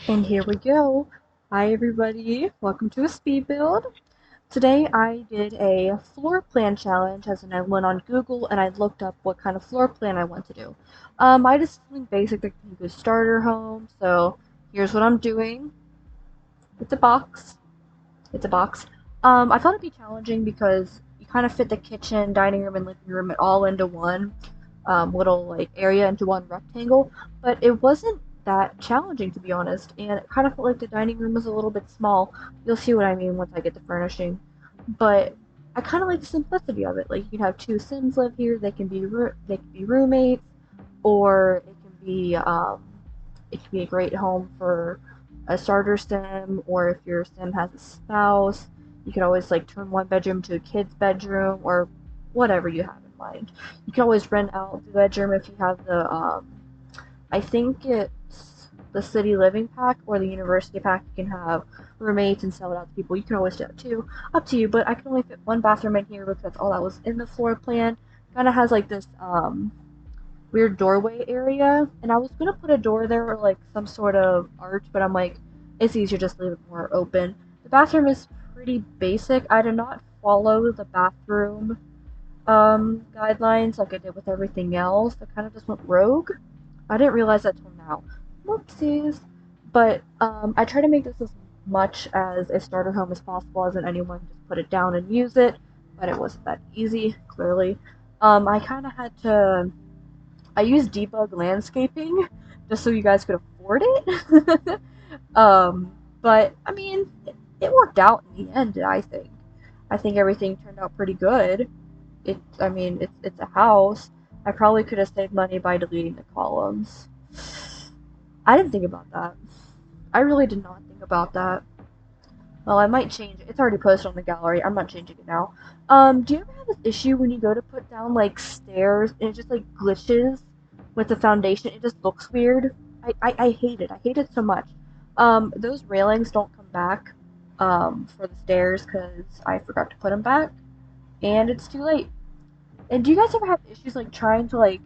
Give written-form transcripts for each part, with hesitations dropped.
And here we go. Hi everybody, welcome to a speed build. Today I did a floor plan challenge as in I went on Google and I looked up what kind of floor plan I want to do. I just something basic like a starter home, so here's what I'm doing. It's a box. It's a box. I thought it'd be challenging because you kind of fit the kitchen, dining room, and living room all into one little like area into one rectangle, but it wasn't that challenging to be honest, and it kind of felt like the dining room was a little bit small. You'll see what I mean once I get to furnishing, but I kind of like the simplicity of it. Like you can have two Sims live here; they can be roommates, or it can be a great home for a starter sim, or if your sim has a spouse, you can always like turn one bedroom to a kid's bedroom or whatever you have in mind. You can always rent out the bedroom if you have the I think it's the city living pack or the university pack. You can have roommates and sell it out to people. You can always do that too. Up to you, but I can only fit one bathroom in here because that's all that was in the floor plan. Kind of has like this weird doorway area, and I was gonna put a door there or like some sort of arch, but I'm like, it's easier just to leave it more open. The bathroom is pretty basic. I did not follow the bathroom guidelines like I did with everything else. I kind of just went rogue. I didn't realize that till now. Whoopsies. But I try to make this as much as a starter home as possible, as in anyone just put it down and use it. But it wasn't that easy, clearly. I kind of had to I used debug landscaping just so you guys could afford it. But I mean, it worked out in the end. I think. I think everything turned out pretty good. I mean, it's a house. I probably could have saved money by deleting the columns. I didn't think about that. I really did not think about that. Well, I might change it. It's already posted on the gallery. I'm not changing it now. Do you ever have this issue when you go to put down like stairs and it just like glitches with the foundation? It just looks weird. I hate it. I hate it so much. Those railings don't come back for the stairs because I forgot to put them back, and it's too late. And do you guys ever have issues like trying to like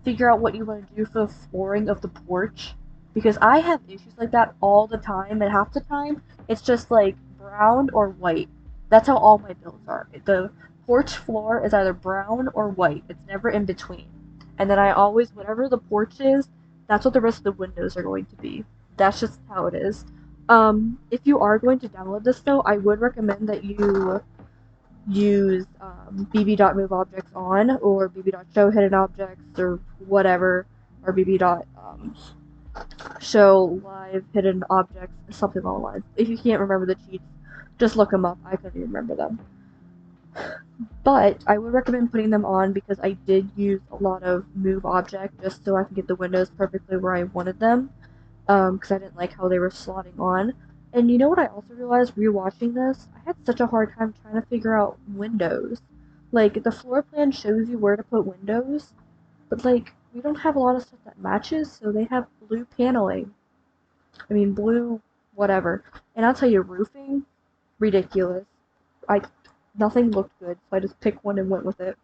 figure out what you want to do for the flooring of the porch? Because I have issues like that all the time, and half the time it's just like brown or white. That's how all my builds are. The porch floor is either brown or white. It's never in between. And then I always, whatever the porch is, that's what the rest of the windows are going to be. That's just how it is. If you are going to download this though, I would recommend that you use bb.move objects on or bb.show hidden objects or whatever, or bb.show live hidden objects, something along the lines. If you can't remember the cheats, just look them up. I couldn't even remember them. But I would recommend putting them on because I did use a lot of move object just so I can get the windows perfectly where I wanted them, because I didn't like how they were slotting on. And you know what I also realized rewatching this? I had such a hard time trying to figure out windows. Like, the floor plan shows you where to put windows, but like, we don't have a lot of stuff that matches, so they have blue paneling. I mean, blue whatever. And I'll tell you, roofing, ridiculous. I Nothing looked good, so I just picked one and went with it.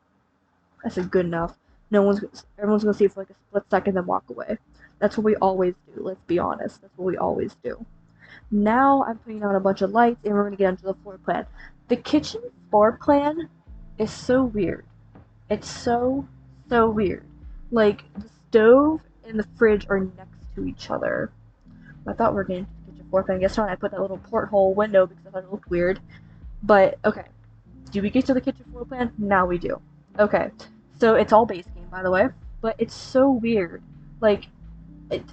I said good enough. Everyone's gonna see it for like a split second, then walk away. That's what we always do. Let's be honest. That's what we always do. Now I'm putting on a bunch of lights, and we're gonna get into the floor plan. The kitchen floor plan is so weird. It's so weird. Like the stove and the fridge are next to each other. I thought we were getting to the kitchen floor plan. Guess not. I put that little porthole window because I thought it looked weird. But okay, do we get to the kitchen floor plan? Now we do. Okay, so it's all base game, by the way, but it's so weird. Like,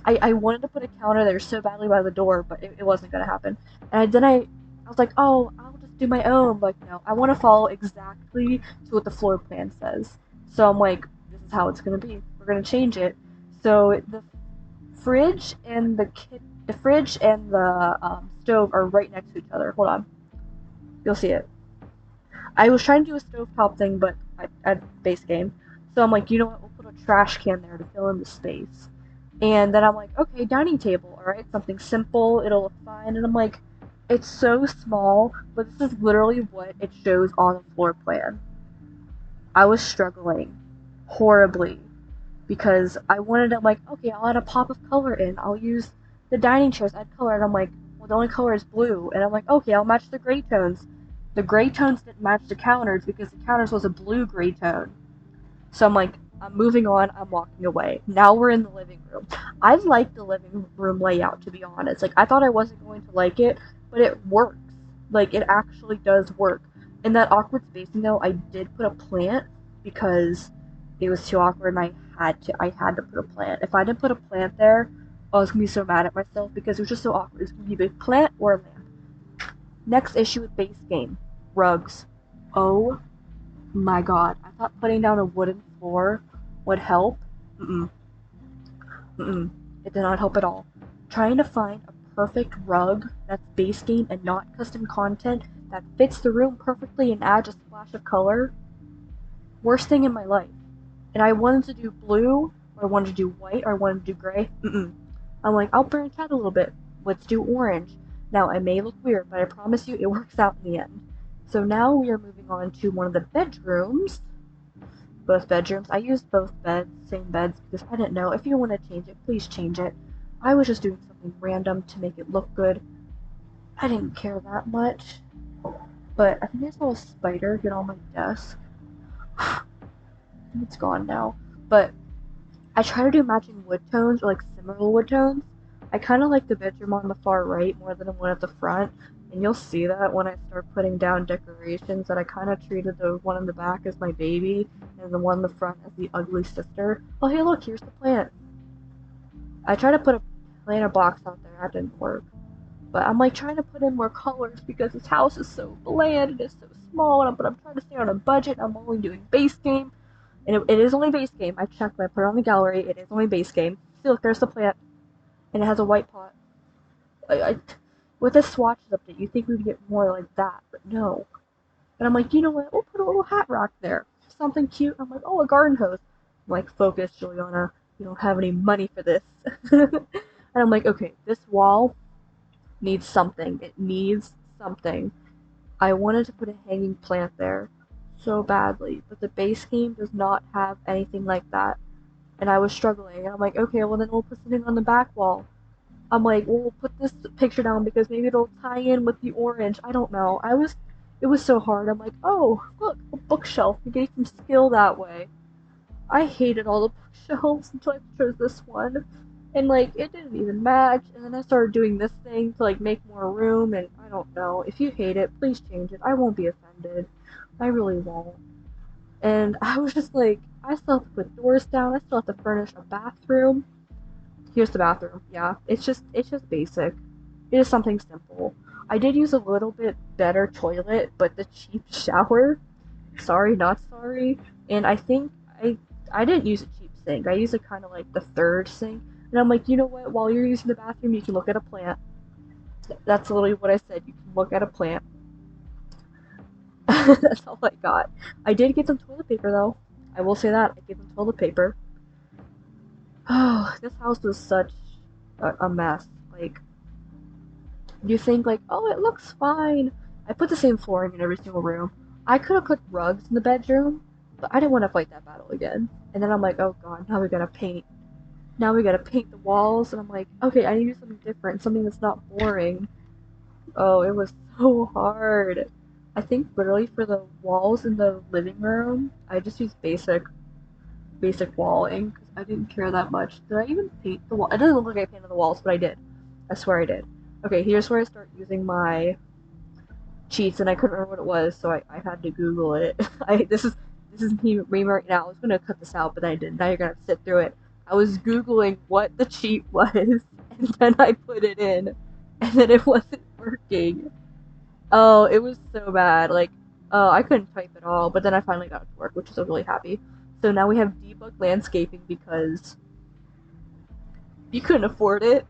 I wanted to put a counter there so badly by the door, but it wasn't gonna happen. And I was like, oh, I'll just do my own. Like, no, I want to follow exactly to what the floor plan says. So I'm like, this is how it's gonna be. We're gonna change it. So the fridge and the stove are right next to each other. Hold on, you'll see it. I was trying to do a stovetop thing, but at base game. So I'm like, you know what? We'll put a trash can there to fill in the space. And then I'm like, okay, dining table, alright? Something simple, it'll look fine. And I'm like, it's so small, but this is literally what it shows on the floor plan. I was struggling horribly because I wanted to, like, okay, I'll add a pop of color in. I'll use The dining chairs add color, and I'm like, well, the only color is blue. And I'm like, okay, I'll match the gray tones. The gray tones didn't match the counters because the counters was a blue gray tone. So I'm like, I'm moving on, I'm walking away. Now we're in the living room. I like the living room layout, to be honest. Like, I thought I wasn't going to like it, but it works. Like, it actually does work. In that awkward spacing, though, I did put a plant because it was too awkward and I had to put a plant. If I didn't put a plant there, I was gonna be so mad at myself because it was just so awkward. It's gonna be a plant or a lamp. Next issue with base game. Rugs. Oh my god. I thought putting down a wooden floor would help. Mm-mm. Mm-mm. It did not help at all. Trying to find a perfect rug that's base game and not custom content that fits the room perfectly and adds a splash of color. Worst thing in my life. And I wanted to do blue, or I wanted to do white, or I wanted to do gray. Mm-mm. I'm like, I'll branch out a little bit. Let's do orange. Now, I may look weird, but I promise you it works out in the end. So now we are moving on to one of the bedrooms. Both bedrooms. I used both beds, same beds, because I didn't know. If you want to change it, please change it. I was just doing something random to make it look good. I didn't care that much. But I think I saw a spider get on my desk. It's gone now. But I try to do matching wood tones, or like similar wood tones. I kind of like the bedroom on the far right more than the one at the front, and you'll see that when I start putting down decorations that I kind of treated the one in the back as my baby, and the one in the front as the ugly sister. Oh hey look, here's the plant. I tried to put a planter box out there, that didn't work. But I'm like trying to put in more colors because this house is so bland and it's so small, but I'm trying to stay on a budget. I'm only doing base game. And it is only base game. I checked when I put it on the gallery. It is only base game. See, look, there's the plant. And it has a white pot. With this swatches update, you think we'd get more like that, but no. And I'm like, you know what? We'll put a little hat rack there. Something cute. I'm like, oh, a garden hose. I'm like, focus, Juliana. You don't have any money for this. And I'm like, okay, this wall needs something. It needs something. I wanted to put a hanging plant there so badly, but the base game does not have anything like that. And I was struggling. And I'm like, okay, well then we'll put something on the back wall. I'm like, well, we'll put this picture down because maybe it'll tie in with the orange. I don't know. It was so hard. I'm like, oh, look, a bookshelf. We get some skill that way. I hated all the bookshelves until I chose this one. And like, it didn't even match. And then I started doing this thing to like make more room. And I don't know. If you hate it, please change it. I won't be offended. I really won't. And I was just like, I still have to put doors down. I still have to furnish a bathroom. Here's the bathroom. Yeah, it's just basic. It is something simple. I did use a little bit better toilet, but the cheap shower. Sorry, not sorry. And I think I didn't use a cheap sink. I used a kind of like the third sink. And I'm like, you know what? While you're using the bathroom, you can look at a plant. That's literally what I said. You can look at a plant. That's all I got. I did get some toilet paper though. I will say that. I gave them toilet paper. Oh, this house was such a mess. Like, you think like, oh, it looks fine. I put the same flooring in every single room. I could have put rugs in the bedroom, but I didn't want to fight that battle again. And then I'm like, oh god, now we gotta paint. Now we gotta paint the walls, and I'm like, okay, I need to do something different, something that's not boring. Oh, it was so hard. I think literally for the walls in the living room, I just used basic walling because I didn't care that much. Did I even paint the wall? It doesn't look like I painted the walls, but I did. I swear I did. Okay, here's where I start using my cheats, and I couldn't remember what it was, so I had to Google it. This is me right now. I was gonna cut this out, but then I didn't. Now you're gonna have to sit through it. I was Googling what the cheat was, and then I put it in, and then it wasn't working. Oh, it was so bad. Like, oh, I couldn't type at all, but then I finally got it to work, which is really happy. So now we have debug landscaping because you couldn't afford it.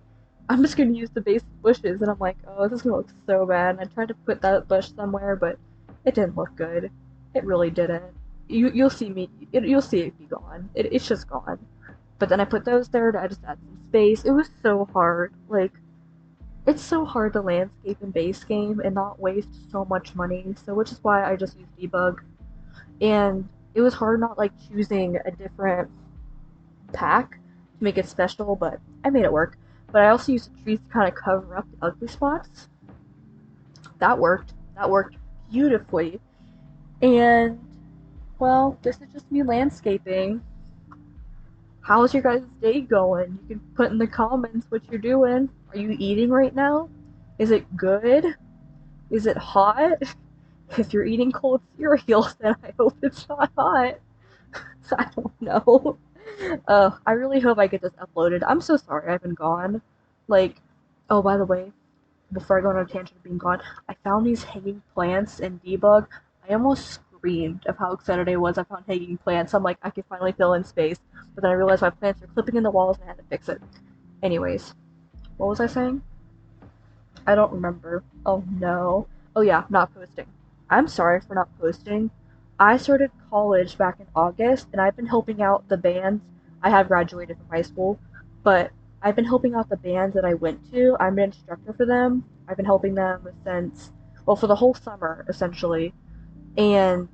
I'm just gonna use the basic bushes, and I'm like, oh, this is gonna look so bad. And I tried to put that bush somewhere, but it didn't look good. It really didn't. You'll see you'll see it be gone. It's just gone. But then I put those there to just add some space. It was so hard. Like, it's so hard to landscape in base game and not waste so much money. So which is why I just use debug. And it was hard not like choosing a different pack to make it special, but I made it work. but I also used the trees to kind of cover up the ugly spots. That worked. That worked beautifully. And, well, this is just me landscaping. How's your guys' day going? You can put in the comments what you're doing. Are you eating right now? Is it good? Is it hot? If you're eating cold cereal, then I hope it's not hot. I don't know. I really hope I get this uploaded. I'm so sorry I've been gone. Like, oh, by the way, before I go on a tangent of being gone, I found these hanging plants in debug. I almost screamed of how excited I was. I found hanging plants. I'm like, I can finally fill in space. But then I realized my plants are clipping in the walls and I had to fix it. Anyways, what was I saying? I don't remember. Oh no. Oh yeah, not posting. I'm sorry for not posting. I started college back in August and I've been helping out the bands. I have graduated from high school, but I've been helping out the bands that I went to. I'm an instructor for them. I've been helping them since, well, for the whole summer, essentially. And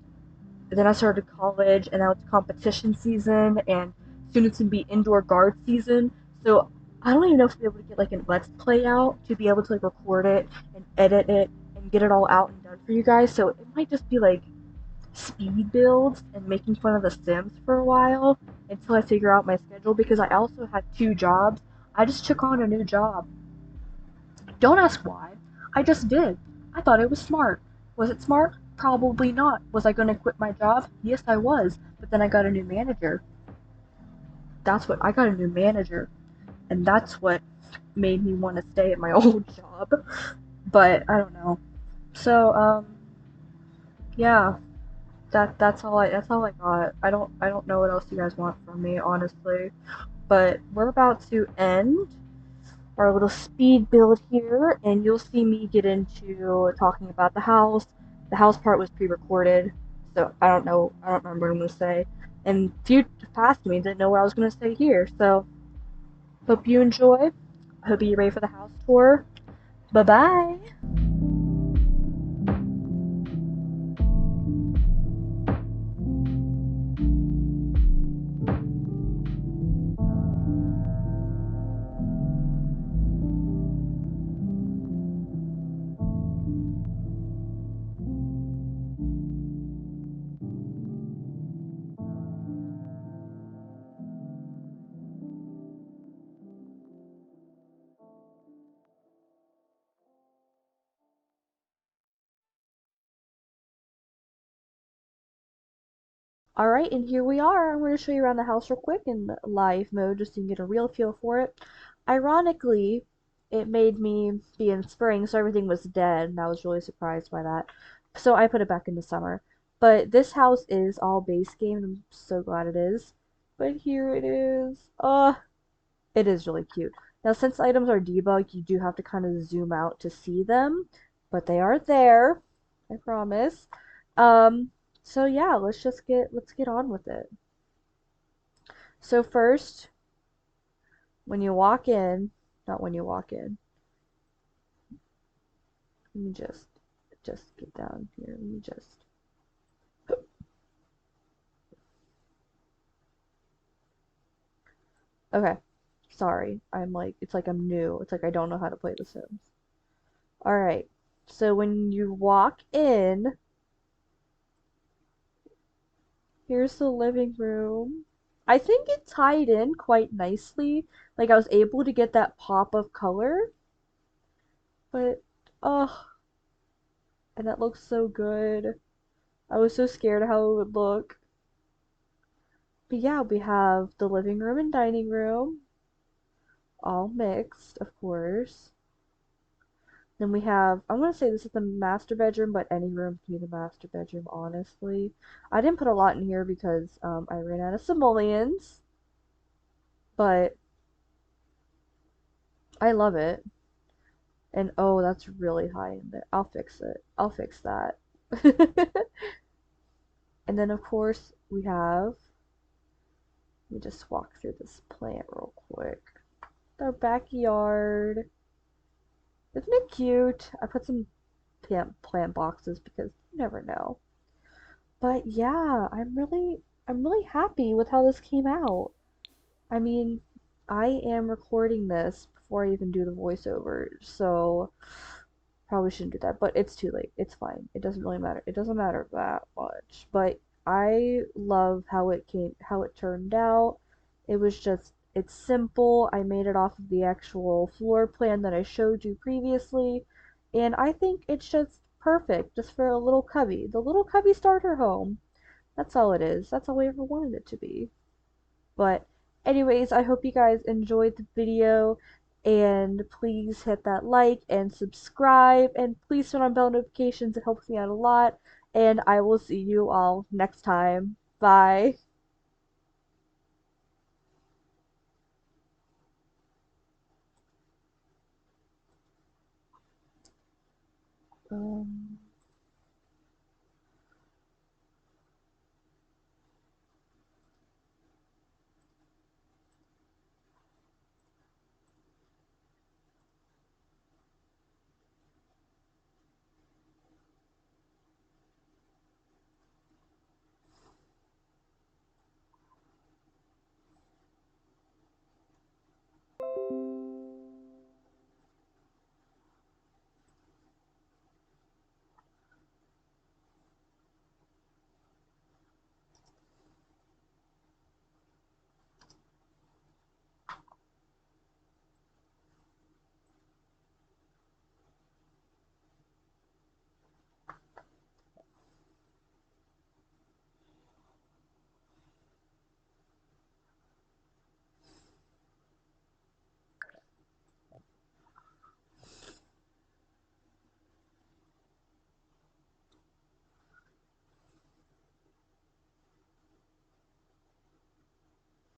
then I started college, and now it's competition season, and soon it's gonna be indoor guard season. So I don't even know if we'll be able to get like a let's play out to be able to like record it and edit it and get it all out and done for you guys. So it might just be like speed builds and making fun of the Sims for a while until I figure out my schedule because I also had two jobs. I just took on a new job. Don't ask why. I just did. I thought it was smart. Was it smart? Probably not. Was I going to quit my job? Yes, I was. But then I got a new manager. That's what I got a new manager. And that's what made me want to stay at my old job. But I don't know. So, yeah. That's all I got. I don't know what else you guys want from me, honestly. But we're about to end our little speed build here, and you'll see me get into talking about the house. The house part was pre-recorded, so I don't know. I don't remember what I'm gonna say. And few past me didn't know what I was gonna say here. So hope you enjoy. I hope you're ready for the house tour. Bye bye. Alright, and here we are. I'm going to show you around the house real quick in live mode just so you can get a real feel for it. Ironically, it made me be in spring, so everything was dead, and I was really surprised by that. So I put it back into summer. But this house is all base game, and I'm so glad it is. But here it is. It is really cute. Now, since items are debugged, you do have to kind of zoom out to see them, but they are there. I promise. Um, so yeah, let's get on with it. So first, when you walk in, not when you walk in. Let me just get down here. Let me just. Okay. Sorry. I'm like it's like I'm new. It's like I don't know how to play The Sims. All right. So when you walk in, here's the living room. I think it tied in quite nicely. Like I was able to get that pop of color, but oh, and that looks so good. I was so scared how it would look. But yeah, we have the living room and dining room, all mixed, of course. Then we have, I'm gonna say this is the master bedroom, but any room can be the master bedroom, honestly. I didn't put a lot in here because I ran out of simoleons, but I love it. And oh, that's really high in there. I'll fix it. I'll fix that. And then, of course, we have, let me just walk through this plant real quick. Our backyard. Isn't it cute? I put some plant boxes because you never know. But yeah, I'm really happy with how this came out. I mean, I am recording this before I even do the voiceover, so probably shouldn't do that, but it's too late. It's fine. It doesn't really matter. It doesn't matter that much. But I love how it turned out. It was just, it's simple. I made it off of the actual floor plan that I showed you previously, and I think it's just perfect just for a little cubby. The little cubby starter home. That's all it is. That's all I ever wanted it to be. But anyways, I hope you guys enjoyed the video, and please hit that like and subscribe, and please turn on bell notifications. It helps me out a lot, and I will see you all next time. Bye. Um,